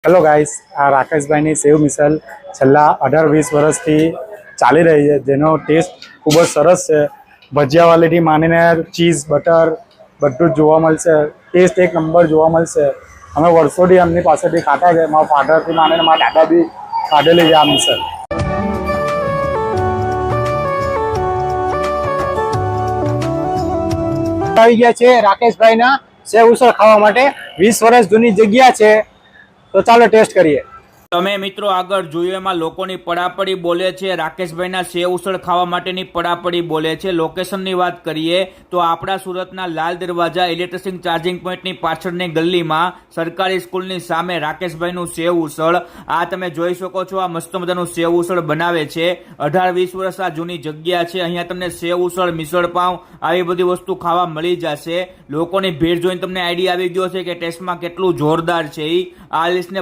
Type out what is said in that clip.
Hello guys, આ રાકેશભાઈની સેવ મિસલ છેલ્લા 18-20 વર્ષથી ચાલી રહી છે, જેનો ટેસ્ટ ખૂબ જ સરસ છે. ભજીયાવાળીથી માંડીને ચીઝ બટર બધું જ જોવા મળશે. ટેસ્ટ એક નંબર જોવા મળશે. અમે વર્ષોથી એમની પાસેથી ખાતા છે. મારા ફાધરથી માંડીને મારા દાદા બી ખાધેલી છે આ મિસલ. આવી ગયા છે રાકેશભાઈના સેવ ઉસળ ખાવા માટે. 20 વર્ષ જૂની જગ્યા છે, તો ચાલો ટેસ્ટ કરીએ. તમે મિત્રો આગળ જોયું એમાં લોકોની પડાપડી બોલે છે. રાકેશભાઈના સેવ ઉસળ ખાવા માટેની પડાપડી બોલે છે. લોકેશનની વાત કરીએ તો આપણા સુરતના લાલ દરવાજા ઇલેક્ટ્રિસિટી ચાર્જિંગ પોઈન્ટની પાછળની ગલીમાં સરકારી સ્કૂલની સામે રાકેશભાઈનું સેવ ઉસળ. આ તમે જોઈ શકો છો, આ મસ્ત મજાનું સેવ ઉસળ બનાવે છે. 18-20 વર્ષ આ જૂની જગ્યા છે. અહીંયા તમને સેવ ઉસળ, મિસળ પાઉં આવી બધી વસ્તુ ખાવા મળી જશે. લોકોની ભીડ જોઈને તમને આઈડિયા આવી ગયો છે કે ટેસ્ટમાં કેટલું જોરદાર છે. આ લિસ્ટને